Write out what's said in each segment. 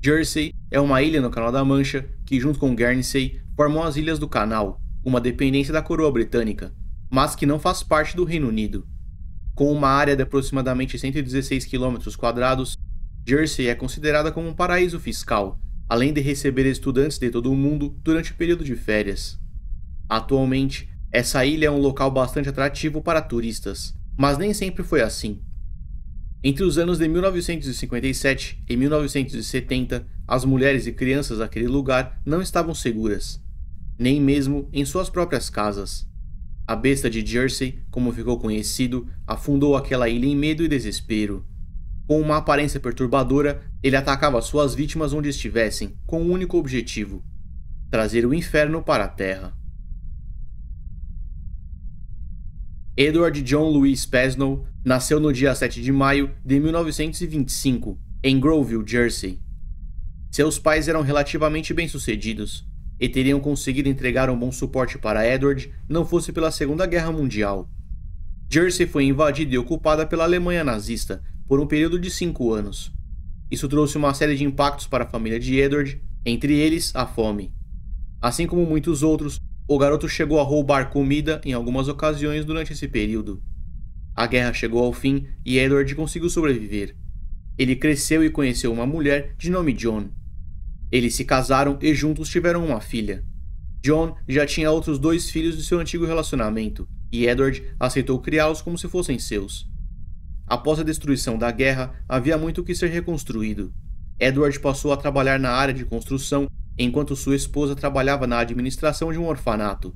Jersey é uma ilha no Canal da Mancha que, junto com Guernsey, formam as Ilhas do Canal, uma dependência da coroa britânica, mas que não faz parte do Reino Unido. Com uma área de aproximadamente 116 km², Jersey é considerada como um paraíso fiscal, além de receber estudantes de todo o mundo durante o período de férias. Atualmente, essa ilha é um local bastante atrativo para turistas, mas nem sempre foi assim. Entre os anos de 1957 e 1970, as mulheres e crianças daquele lugar não estavam seguras, nem mesmo em suas próprias casas. A besta de Jersey, como ficou conhecido, afundou aquela ilha em medo e desespero. Com uma aparência perturbadora, ele atacava suas vítimas onde estivessem, com um único objetivo: trazer o inferno para a Terra. Edward John Louis Pesnow nasceu no dia 7 de maio de 1925, em Groveville, Jersey. Seus pais eram relativamente bem-sucedidos e teriam conseguido entregar um bom suporte para Edward não fosse pela Segunda Guerra Mundial. Jersey foi invadida e ocupada pela Alemanha nazista por um período de 5 anos. Isso trouxe uma série de impactos para a família de Edward, entre eles a fome. Assim como muitos outros, o garoto chegou a roubar comida em algumas ocasiões durante esse período. A guerra chegou ao fim e Edward conseguiu sobreviver. Ele cresceu e conheceu uma mulher de nome John. Eles se casaram e juntos tiveram uma filha. John já tinha outros 2 filhos de seu antigo relacionamento, e Edward aceitou criá-los como se fossem seus. Após a destruição da guerra, havia muito o que ser reconstruído. Edward passou a trabalhar na área de construção, enquanto sua esposa trabalhava na administração de um orfanato.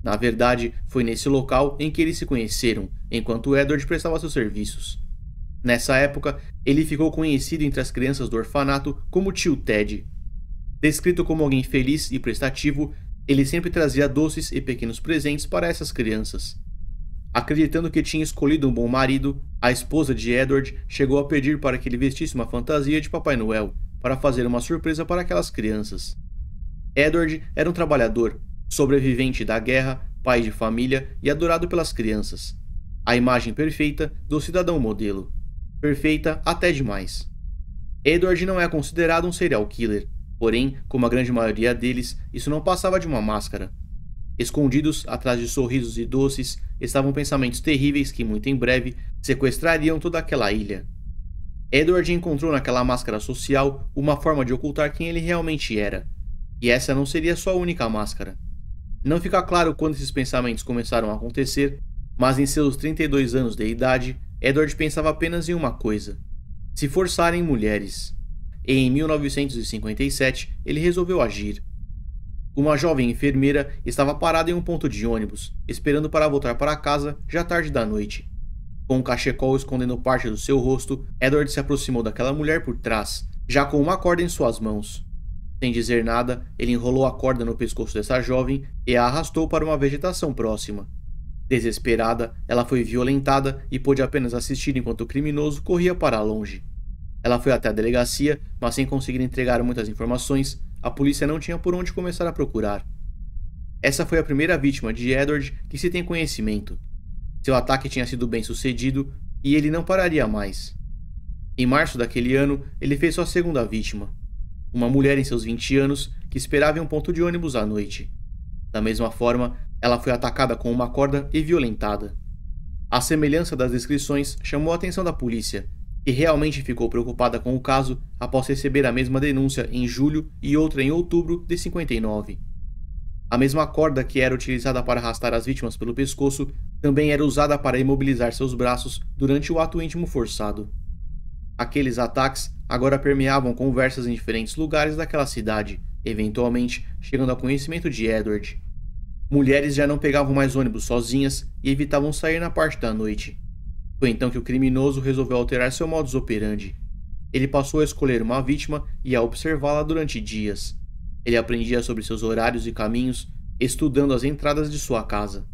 Na verdade, foi nesse local em que eles se conheceram, enquanto Edward prestava seus serviços. Nessa época, ele ficou conhecido entre as crianças do orfanato como Tio Ted. Descrito como alguém feliz e prestativo, ele sempre trazia doces e pequenos presentes para essas crianças. Acreditando que tinha escolhido um bom marido, a esposa de Edward chegou a pedir para que ele vestisse uma fantasia de Papai Noel, para fazer uma surpresa para aquelas crianças. Edward era um trabalhador, sobrevivente da guerra, pai de família e adorado pelas crianças. A imagem perfeita do cidadão modelo. Perfeita até demais. Edward não é considerado um serial killer, porém, como a grande maioria deles, isso não passava de uma máscara. Escondidos atrás de sorrisos e doces, estavam pensamentos terríveis que, muito em breve, sequestrariam toda aquela ilha. Edward encontrou naquela máscara social uma forma de ocultar quem ele realmente era, e essa não seria sua única máscara. Não fica claro quando esses pensamentos começaram a acontecer, mas em seus 32 anos de idade, Edward pensava apenas em uma coisa: se forçarem mulheres. E em 1957, ele resolveu agir. Uma jovem enfermeira estava parada em um ponto de ônibus, esperando para voltar para casa já tarde da noite. Com um cachecol escondendo parte do seu rosto, Edward se aproximou daquela mulher por trás, já com uma corda em suas mãos. Sem dizer nada, ele enrolou a corda no pescoço dessa jovem e a arrastou para uma vegetação próxima. Desesperada, ela foi violentada e pôde apenas assistir enquanto o criminoso corria para longe. Ela foi até a delegacia, mas sem conseguir entregar muitas informações, a polícia não tinha por onde começar a procurar. Essa foi a primeira vítima de Edward que se tem conhecimento. Seu ataque tinha sido bem sucedido e ele não pararia mais. Em março daquele ano, ele fez sua segunda vítima. Uma mulher em seus 20 anos que esperava em um ponto de ônibus à noite. Da mesma forma, ela foi atacada com uma corda e violentada. A semelhança das descrições chamou a atenção da polícia, que realmente ficou preocupada com o caso após receber a mesma denúncia em julho e outra em outubro de 59. A mesma corda que era utilizada para arrastar as vítimas pelo pescoço também era usada para imobilizar seus braços durante o ato íntimo forçado. Aqueles ataques agora permeavam conversas em diferentes lugares daquela cidade, eventualmente chegando ao conhecimento de Edward. Mulheres já não pegavam mais ônibus sozinhas e evitavam sair na parte da noite. Foi então que o criminoso resolveu alterar seu modus operandi. Ele passou a escolher uma vítima e a observá-la durante dias. Ele aprendia sobre seus horários e caminhos, estudando as entradas de sua casa.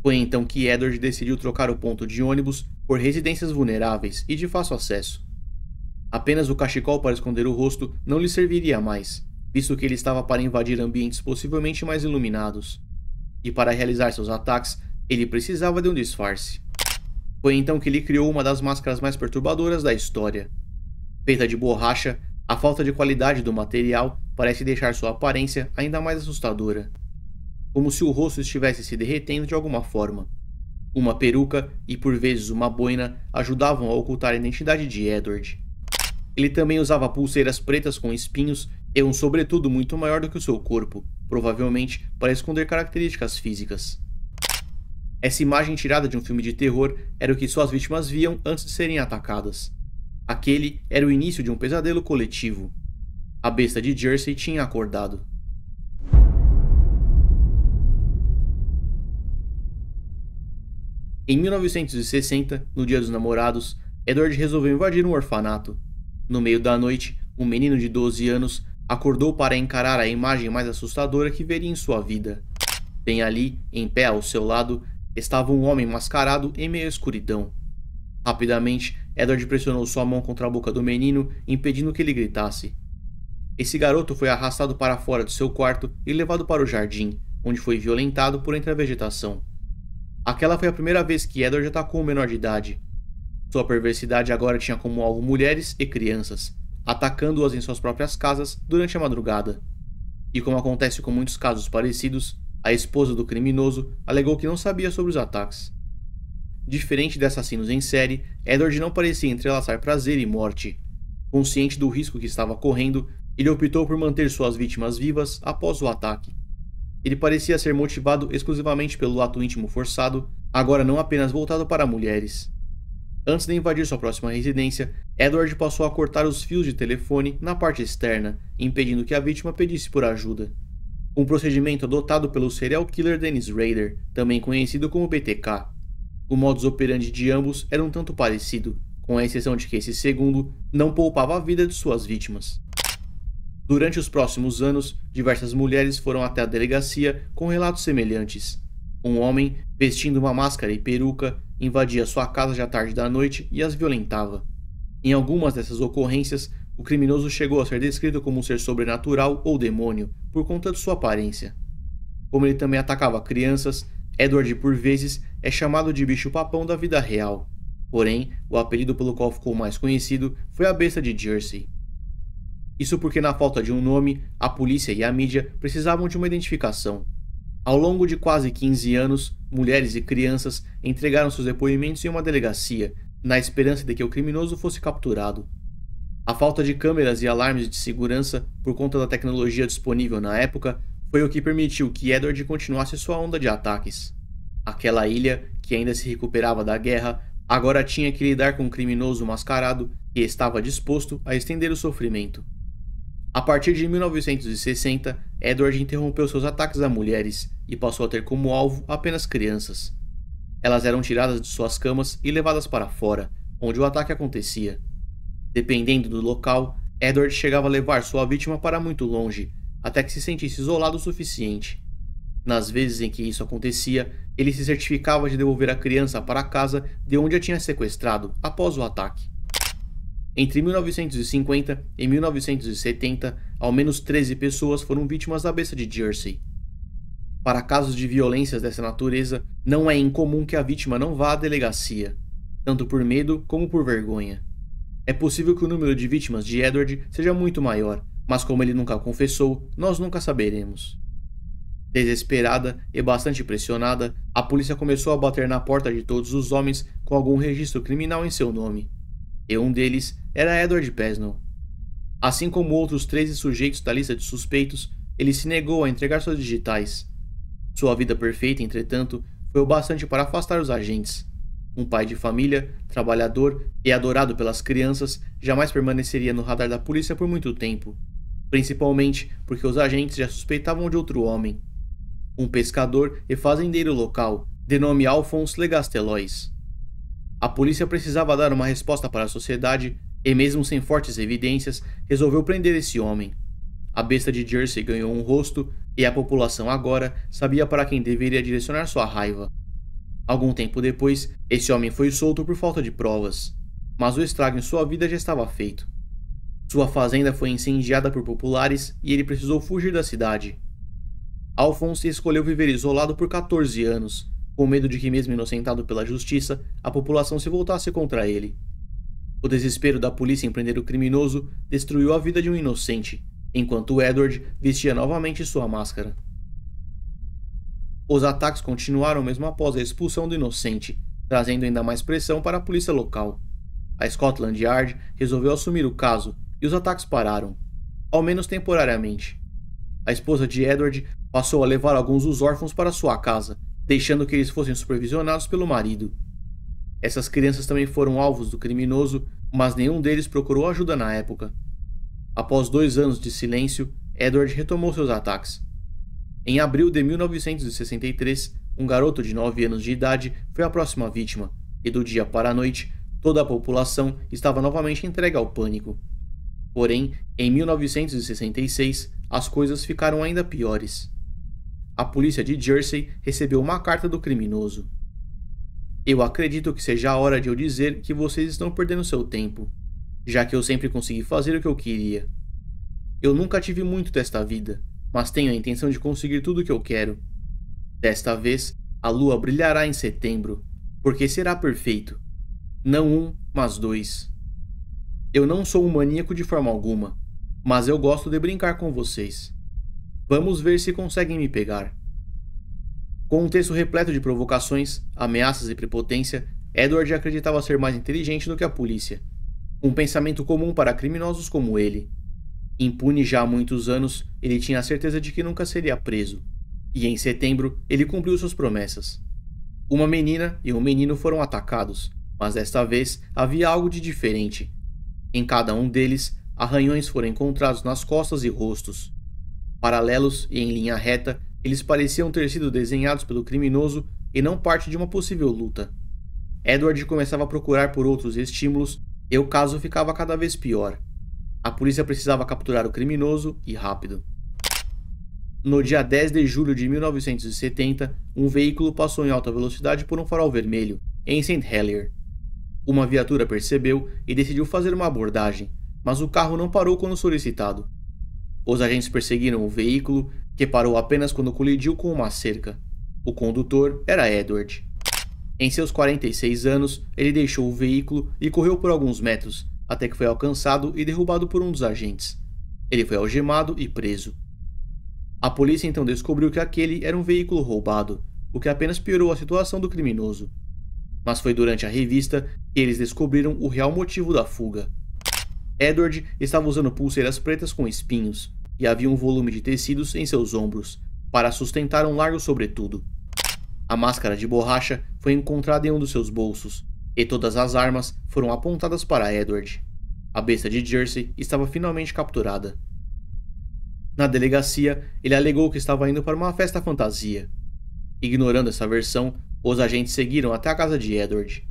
Foi então que Edward decidiu trocar o ponto de ônibus por residências vulneráveis e de fácil acesso. Apenas o cachecol para esconder o rosto não lhe serviria mais, visto que ele estava para invadir ambientes possivelmente mais iluminados. E para realizar seus ataques, ele precisava de um disfarce. Foi então que ele criou uma das máscaras mais perturbadoras da história. Feita de borracha, A falta de qualidade do material parece deixar sua aparência ainda mais assustadora, como se o rosto estivesse se derretendo de alguma forma. Uma peruca e por vezes uma boina ajudavam a ocultar a identidade de Edward. Ele também usava pulseiras pretas com espinhos e um sobretudo muito maior do que o seu corpo, provavelmente para esconder características físicas. Essa imagem tirada de um filme de terror era o que suas vítimas viam antes de serem atacadas. Aquele era o início de um pesadelo coletivo. A besta de Jersey tinha acordado. Em 1960, no Dia dos Namorados, Edward resolveu invadir um orfanato. No meio da noite, um menino de 12 anos acordou para encarar a imagem mais assustadora que veria em sua vida. Bem ali, em pé ao seu lado, estava um homem mascarado em meio à escuridão. Rapidamente, Edward pressionou sua mão contra a boca do menino, impedindo que ele gritasse. Esse garoto foi arrastado para fora do seu quarto e levado para o jardim, onde foi violentado por entre a vegetação. Aquela foi a primeira vez que Edward atacou um menor de idade. Sua perversidade agora tinha como alvo mulheres e crianças, atacando-as em suas próprias casas durante a madrugada. E como acontece com muitos casos parecidos, a esposa do criminoso alegou que não sabia sobre os ataques. Diferente de assassinos em série, Edward não parecia entrelaçar prazer e morte. Consciente do risco que estava correndo, ele optou por manter suas vítimas vivas após o ataque. Ele parecia ser motivado exclusivamente pelo ato íntimo forçado, agora não apenas voltado para mulheres. Antes de invadir sua próxima residência, Edward passou a cortar os fios de telefone na parte externa, impedindo que a vítima pedisse por ajuda. Um procedimento adotado pelo serial killer Dennis Rader, também conhecido como BTK. O modus operandi de ambos era um tanto parecido, com a exceção de que esse segundo não poupava a vida de suas vítimas. Durante os próximos anos, diversas mulheres foram até a delegacia com relatos semelhantes. Um homem, vestindo uma máscara e peruca, invadia sua casa já tarde da noite e as violentava. Em algumas dessas ocorrências, o criminoso chegou a ser descrito como um ser sobrenatural ou demônio, por conta de sua aparência. Como ele também atacava crianças, Edward por vezes é chamado de bicho-papão da vida real. Porém, o apelido pelo qual ficou mais conhecido foi a besta de Jersey. Isso porque, na falta de um nome, a polícia e a mídia precisavam de uma identificação. Ao longo de quase 15 anos, mulheres e crianças entregaram seus depoimentos em uma delegacia, na esperança de que o criminoso fosse capturado. A falta de câmeras e alarmes de segurança, por conta da tecnologia disponível na época, foi o que permitiu que Edward continuasse sua onda de ataques. Aquela ilha, que ainda se recuperava da guerra, agora tinha que lidar com um criminoso mascarado que estava disposto a estender o sofrimento. A partir de 1960, Edward interrompeu seus ataques a mulheres e passou a ter como alvo apenas crianças. Elas eram tiradas de suas camas e levadas para fora, onde o ataque acontecia. Dependendo do local, Edward chegava a levar sua vítima para muito longe, até que se sentisse isolado o suficiente. Nas vezes em que isso acontecia, ele se certificava de devolver a criança para a casa de onde a tinha sequestrado após o ataque. Entre 1950 e 1970, ao menos 13 pessoas foram vítimas da besta de Jersey. Para casos de violências dessa natureza, não é incomum que a vítima não vá à delegacia, tanto por medo como por vergonha. É possível que o número de vítimas de Edward seja muito maior, mas como ele nunca confessou, nós nunca saberemos. Desesperada e bastante pressionada, a polícia começou a bater na porta de todos os homens com algum registro criminal em seu nome. E um deles era Edward Pesnell. Assim como outros 13 sujeitos da lista de suspeitos, ele se negou a entregar suas digitais. Sua vida perfeita, entretanto, foi o bastante para afastar os agentes. Um pai de família, trabalhador e adorado pelas crianças, jamais permaneceria no radar da polícia por muito tempo, principalmente porque os agentes já suspeitavam de outro homem, um pescador e fazendeiro local, de nome Alphonse Legastelois. A polícia precisava dar uma resposta para a sociedade e, mesmo sem fortes evidências, resolveu prender esse homem. A besta de Jersey ganhou um rosto e a população agora sabia para quem deveria direcionar sua raiva. Algum tempo depois, esse homem foi solto por falta de provas, mas o estrago em sua vida já estava feito. Sua fazenda foi incendiada por populares e ele precisou fugir da cidade. Alphonse escolheu viver isolado por 14 anos, com medo de que, mesmo inocentado pela justiça, a população se voltasse contra ele. O desespero da polícia em prender o criminoso destruiu a vida de um inocente, enquanto Edward vestia novamente sua máscara. Os ataques continuaram mesmo após a expulsão do inocente, trazendo ainda mais pressão para a polícia local. A Scotland Yard resolveu assumir o caso e os ataques pararam, ao menos temporariamente. A esposa de Edward passou a levar alguns dos órfãos para sua casa, deixando que eles fossem supervisionados pelo marido. Essas crianças também foram alvos do criminoso, mas nenhum deles procurou ajuda na época. Após 2 anos de silêncio, Edward retomou seus ataques. Em abril de 1963, um garoto de 9 anos de idade foi a próxima vítima, e do dia para a noite, toda a população estava novamente entregue ao pânico. Porém, em 1966, as coisas ficaram ainda piores. A polícia de Jersey recebeu uma carta do criminoso. Eu acredito que seja a hora de eu dizer que vocês estão perdendo seu tempo, já que eu sempre consegui fazer o que eu queria. Eu nunca tive muito desta vida, mas tenho a intenção de conseguir tudo o que eu quero. Desta vez, a lua brilhará em setembro, porque será perfeito. Não um, mas 2. Eu não sou um maníaco de forma alguma, mas eu gosto de brincar com vocês. Vamos ver se conseguem me pegar. Com um texto repleto de provocações, ameaças e prepotência, Edward acreditava ser mais inteligente do que a polícia. Um pensamento comum para criminosos como ele. Impune já há muitos anos, ele tinha a certeza de que nunca seria preso. E em setembro, ele cumpriu suas promessas. Uma menina e um menino foram atacados, mas desta vez havia algo de diferente. Em cada um deles, arranhões foram encontrados nas costas e rostos. Paralelos e em linha reta, eles pareciam ter sido desenhados pelo criminoso e não parte de uma possível luta. Edward começava a procurar por outros estímulos e o caso ficava cada vez pior. A polícia precisava capturar o criminoso e rápido. No dia 10 de julho de 1970, um veículo passou em alta velocidade por um farol vermelho, em St. Helier. Uma viatura percebeu e decidiu fazer uma abordagem, mas o carro não parou quando solicitado. Os agentes perseguiram o veículo, que parou apenas quando colidiu com uma cerca. O condutor era Edward. Em seus 46 anos, ele deixou o veículo e correu por alguns metros, até que foi alcançado e derrubado por um dos agentes. Ele foi algemado e preso. A polícia então descobriu que aquele era um veículo roubado, o que apenas piorou a situação do criminoso. Mas foi durante a revista que eles descobriram o real motivo da fuga. Edward estava usando pulseiras pretas com espinhos, e havia um volume de tecidos em seus ombros, para sustentar um largo sobretudo. A máscara de borracha foi encontrada em um dos seus bolsos, e todas as armas foram apontadas para Edward. A besta de Jersey estava finalmente capturada. Na delegacia, ele alegou que estava indo para uma festa fantasia. Ignorando essa versão, os agentes seguiram até a casa de Edward.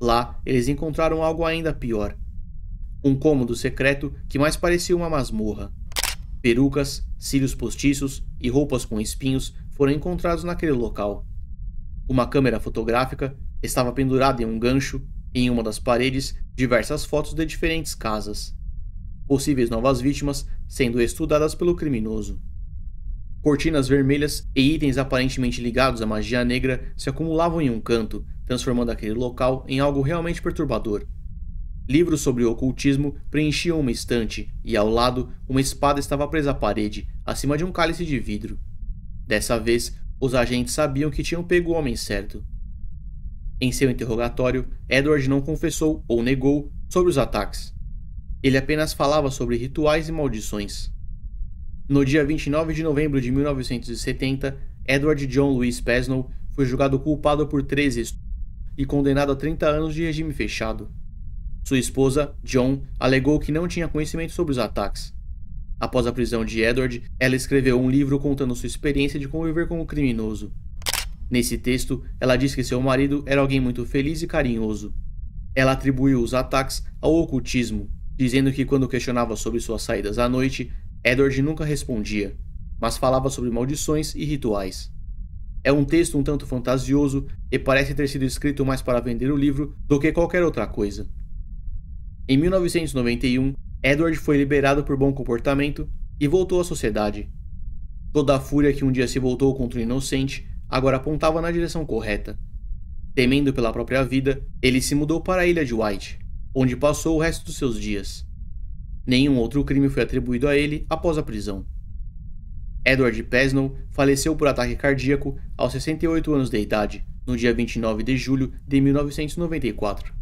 Lá, eles encontraram algo ainda pior. Um cômodo secreto que mais parecia uma masmorra. Perucas, cílios postiços e roupas com espinhos foram encontrados naquele local. Uma câmera fotográfica estava pendurada em um gancho e em uma das paredes diversas fotos de diferentes casas. Possíveis novas vítimas sendo estudadas pelo criminoso. Cortinas vermelhas e itens aparentemente ligados à magia negra se acumulavam em um canto, transformando aquele local em algo realmente perturbador. Livros sobre o ocultismo preenchiam uma estante e, ao lado, uma espada estava presa à parede, acima de um cálice de vidro. Dessa vez, os agentes sabiam que tinham pego o homem certo. Em seu interrogatório, Edward não confessou ou negou sobre os ataques. Ele apenas falava sobre rituais e maldições. No dia 29 de novembro de 1970, Edward John Louis Pesnell foi julgado culpado por 13 estupros e condenado a 30 anos de regime fechado. Sua esposa, John, alegou que não tinha conhecimento sobre os ataques. Após a prisão de Edward, ela escreveu um livro contando sua experiência de conviver com o criminoso. Nesse texto, ela diz que seu marido era alguém muito feliz e carinhoso. Ela atribuiu os ataques ao ocultismo, dizendo que quando questionava sobre suas saídas à noite, Edward nunca respondia, mas falava sobre maldições e rituais. É um texto um tanto fantasioso e parece ter sido escrito mais para vender o livro do que qualquer outra coisa. Em 1991, Edward foi liberado por bom comportamento e voltou à sociedade. Toda a fúria que um dia se voltou contra o inocente agora apontava na direção correta. Temendo pela própria vida, ele se mudou para a ilha de White. onde passou o resto dos seus dias. Nenhum outro crime foi atribuído a ele após a prisão. Edward Pesnell faleceu por ataque cardíaco aos 68 anos de idade, no dia 29 de julho de 1994.